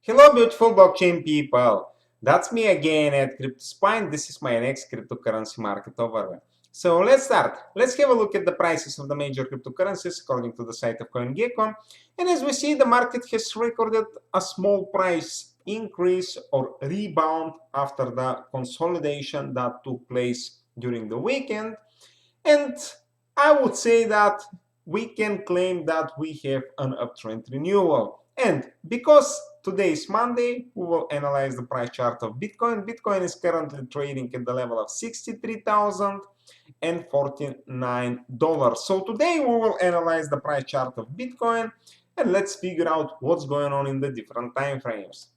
Hello beautiful blockchain people, that's me again at CryptoSpine. This is my next cryptocurrency market overview. So let's start. Let's have a look at the prices of the major cryptocurrencies according to the site of CoinGecko. And as we see, the market has recorded a small price increase or rebound after the consolidation that took place during the weekend. And I would say that we can claim that we have an uptrend renewal. And because today is Monday, we will analyze the price chart of Bitcoin. Bitcoin is currently trading at the level of $63,049. So today we will analyze the price chart of Bitcoin and let's figure out what's going on in the different time frames.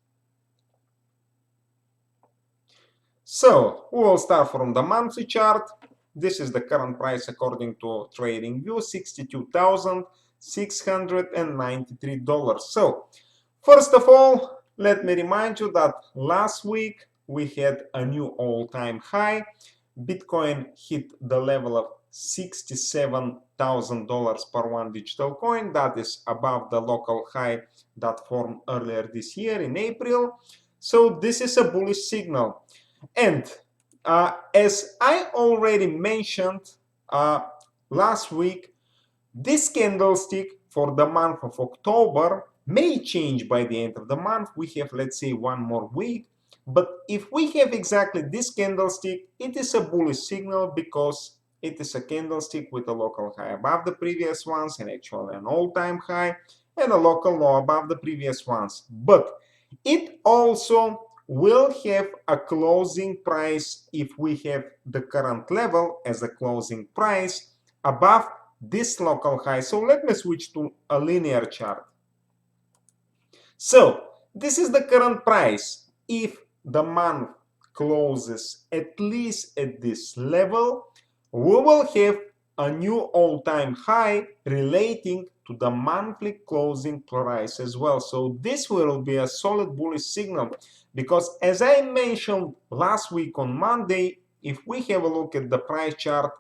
So we will start from the monthly chart. This is the current price according to TradingView, $62,693. So first of all, let me remind you that last week we had a new all-time high. Bitcoin hit the level of $67,000 per one digital coin. That is above the local high that formed earlier this year in April. So this is a bullish signal. And as I already mentioned last week, this candlestick for the month of October may change by the end of the month. We have, let's say, one more week. But if we have exactly this candlestick, it is a bullish signal because it is a candlestick with a local high above the previous ones and actually an all-time high and a local low above the previous ones. But it also will have a closing price if we have the current level as a closing price above this local high. So let me switch to a linear chart. So this is the current price. If the month closes at least at this level, we will have a new all-time high relating to the monthly closing price as well. So this will be a solid bullish signal because, as I mentioned last week on Monday, if we have a look at the price chart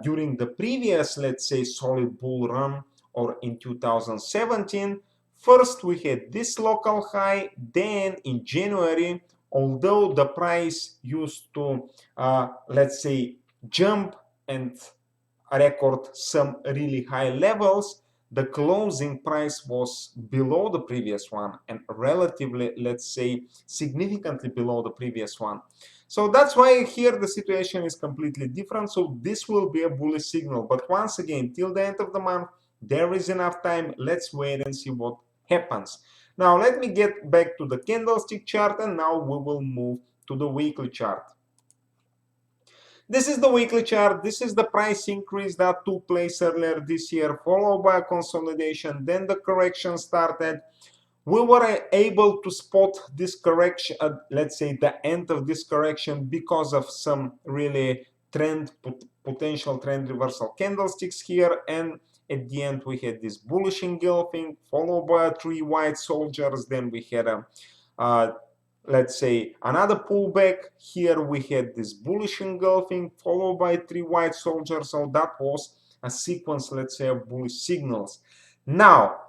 during the previous, let's say, solid bull run or in 2017, first we had this local high, then in January, although the price used to, let's say, jump and record some really high levels, the closing price was below the previous one and relatively, let's say, significantly below the previous one. So that's why here the situation is completely different. So this will be a bullish signal. But once again, till the end of the month, there is enough time. Let's wait and see what happens. Now let me get back to the candlestick chart and now we will move to the weekly chart. This is the weekly chart. This is the price increase that took place earlier this year, followed by a consolidation. Then the correction started. We were able to spot this correction, let's say the end of this correction, because of some really potential trend reversal candlesticks here. And at the end, we had this bullish engulfing, followed by three white soldiers. Then we had a let's say another pullback. Here we had this bullish engulfing followed by three white soldiers. So that was a sequence, let's say, of bullish signals. Now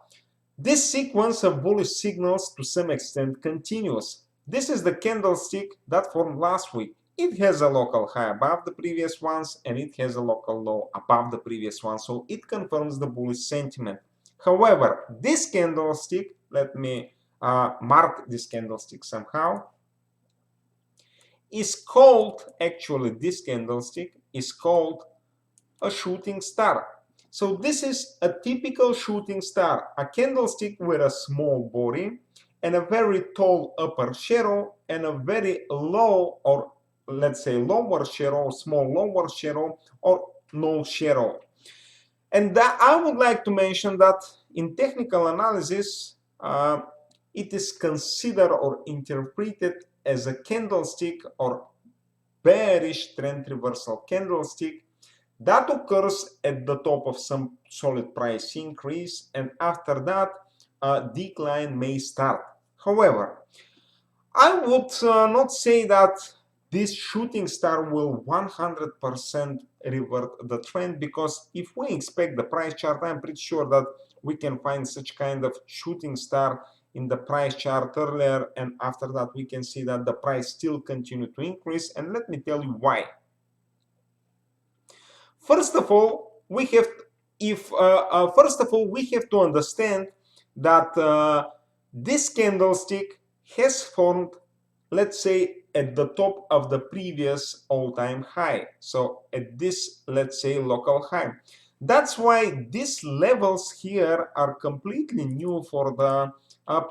this sequence of bullish signals to some extent continues. This is the candlestick that formed last week. It has a local high above the previous ones and it has a local low above the previous one, so it confirms the bullish sentiment. However, this candlestick, let me mark this candlestick somehow, is called, actually this candlestick is called a shooting star. So this is a typical shooting star, a candlestick with a small body and a very tall upper shadow and a very low, or let's say lower shadow, small lower shadow, or no shadow. And that I would like to mention that in technical analysis, it is considered or interpreted as a candlestick or bearish trend reversal candlestick that occurs at the top of some solid price increase, and after that a decline may start. However, I would not say that this shooting star will 100% revert the trend, because if we expect the price chart, I'm pretty sure that we can find such kind of shooting star in the price chart earlier, and after that we can see that the price still continued to increase, and let me tell you why. First of all, we have to understand that this candlestick has formed, let's say, at the top of the previous all-time high. So at this, let's say, local high. That's why these levels here are completely new for the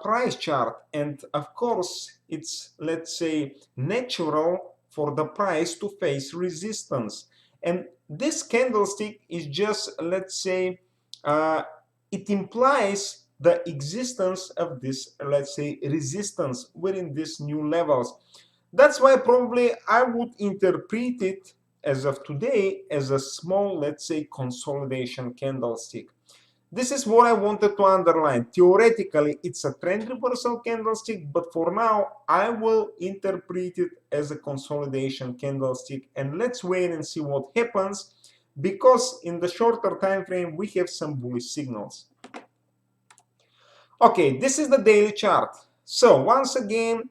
price chart. And of course, it's, let's say, natural for the price to face resistance. And this candlestick is just, let's say, it implies the existence of this, let's say, resistance within these new levels. That's why probably I would interpret it as of today as a small, let's say, consolidation candlestick. This is what I wanted to underline. Theoretically, it's a trend reversal candlestick, but for now, I will interpret it as a consolidation candlestick. And let's wait and see what happens, because in the shorter time frame, we have some bullish signals. Okay, this is the daily chart. So once again,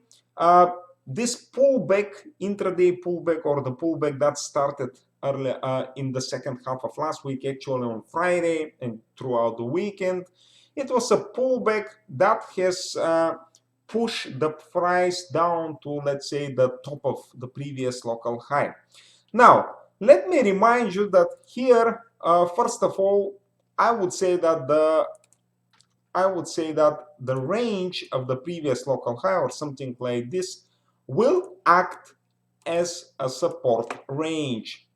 this pullback, intraday pullback, or the pullback that started early in the second half of last week, actually on Friday and throughout the weekend, it was a pullback that has pushed the price down to, let's say, the top of the previous local high. Now, let me remind you that here, first of all, I would say that the range of the previous local high or something like this will act as a support range.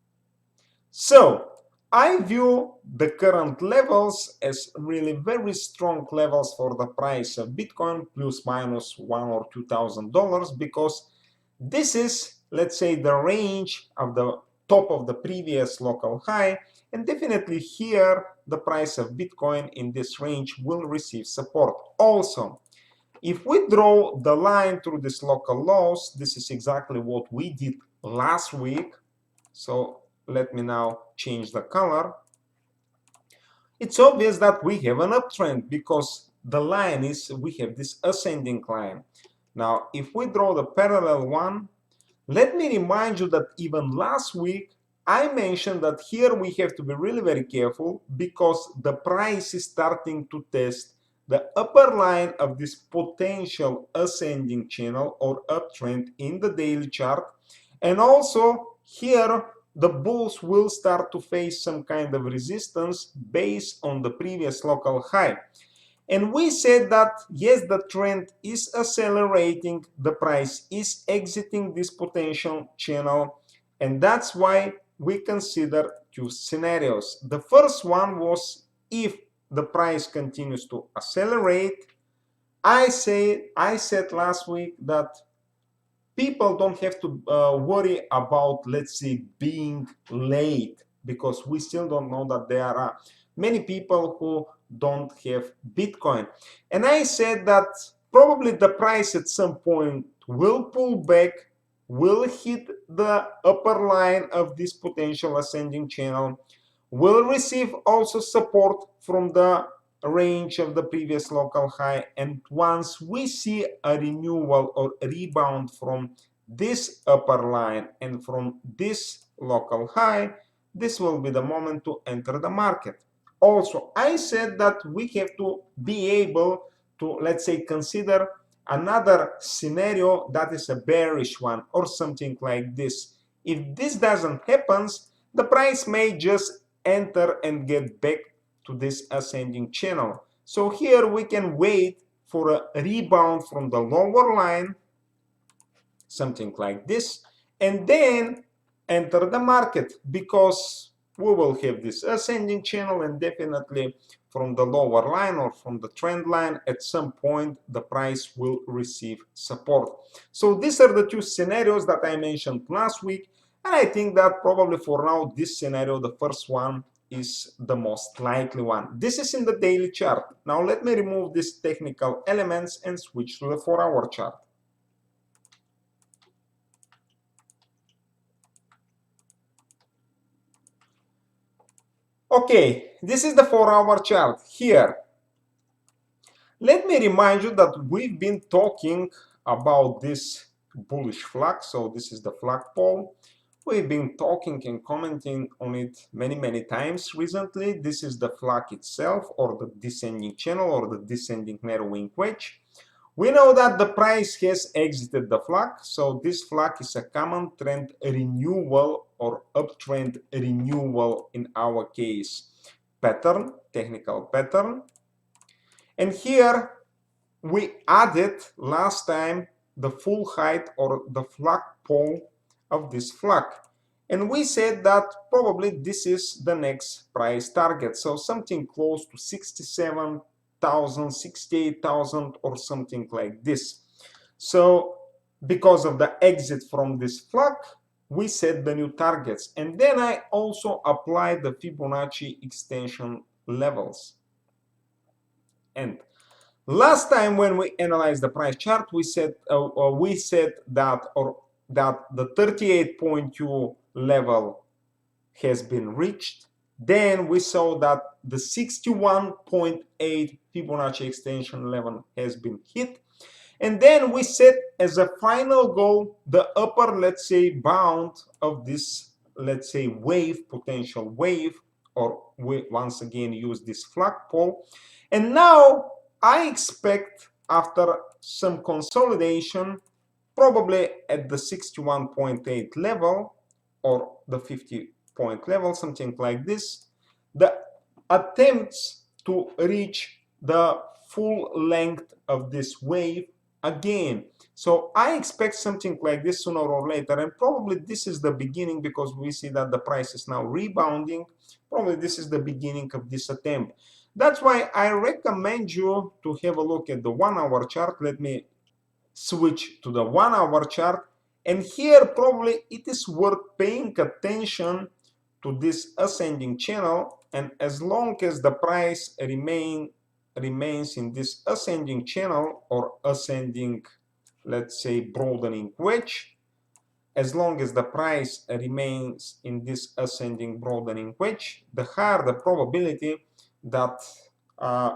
So I view the current levels as really very strong levels for the price of Bitcoin, plus minus $1,000 or $2,000, because this is, let's say, the range of the top of the previous local high, and definitely here the price of Bitcoin in this range will receive support. Also, if we draw the line through this local lows, this is exactly what we did last week. So let me now change the color. It's obvious that we have an uptrend because the line is, we have this ascending line. Now, if we draw the parallel one, let me remind you that even last week, I mentioned that here we have to be really very careful because the price is starting to test the upper line of this potential ascending channel or uptrend in the daily chart. And also here, the bulls will start to face some kind of resistance based on the previous local high. And we said that, yes, the trend is accelerating, the price is exiting this potential channel, and that's why we consider two scenarios. The first one was if the price continues to accelerate. I said last week that people don't have to worry about, let's say, being late, because we still don't know that there are many people who don't have Bitcoin. And I said that probably the price at some point will pull back, will hit the upper line of this potential ascending channel, will receive also support from the range of the previous local high, and once we see a renewal or rebound from this upper line and from this local high, this will be the moment to enter the market. Also, I said that we have to be able to, let's say, consider another scenario that is a bearish one or something like this. If this doesn't happen, the price may just enter and get back to this ascending channel. So here we can wait for a rebound from the lower line, something like this, and then enter the market, because we will have this ascending channel, and definitely from the lower line or from the trend line at some point the price will receive support. So these are the two scenarios that I mentioned last week, and I think that probably for now this scenario, the first one, is the most likely one. This is in the daily chart. Now let me remove these technical elements and switch to the 4-hour chart. Okay, this is the 4-hour chart. Here, Let me remind you that we've been talking about this bullish flag. So this is the flagpole. We've been talking and commenting on it many times recently. This is the flag itself, or the descending channel, or the descending narrowing wedge. We know that the price has exited the flag, so this flag is a common trend renewal or uptrend renewal in our case pattern, technical pattern. And here we added last time the full height or the flagpole of this flag. And we said that probably this is the next price target. So something close to 67,000, 68,000 or something like this. So because of the exit from this flag, we set the new targets. And then I also applied the Fibonacci extension levels. And last time when we analyzed the price chart, we said that the 38.2 level has been reached. Then we saw that the 61.8 Fibonacci extension level has been hit. And then we set as a final goal the upper, let's say, bound of this, let's say, wave, potential wave, or we once again use this flagpole. And now I expect after some consolidation, probably at the 61.8 level or the 50-point level, something like this, the attempts to reach the full length of this wave again. So I expect something like this sooner or later, and probably this is the beginning, because we see that the price is now rebounding. Probably this is the beginning of this attempt. That's why I recommend you to have a look at the 1-hour chart. Let me switch to the 1-hour chart, and here probably it is worth paying attention to this ascending channel. And as long as the price remains in this ascending channel or ascending, let's say, broadening wedge, as long as the price remains in this ascending broadening wedge, the higher the probability that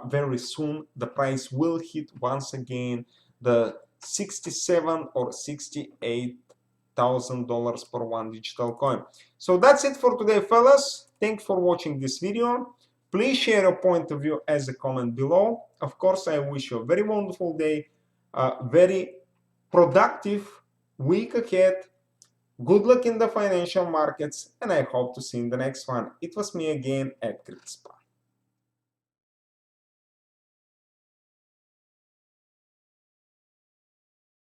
very soon the price will hit once again the 67 or 68,000 dollars per one digital coin. So that's it for today, fellas. Thanks for watching this video. Please share your point of view as a comment below. Of course, I wish you a very wonderful day, very productive week ahead. Good luck in the financial markets, and I hope to see you in the next one. It was me again at CryptoSpa.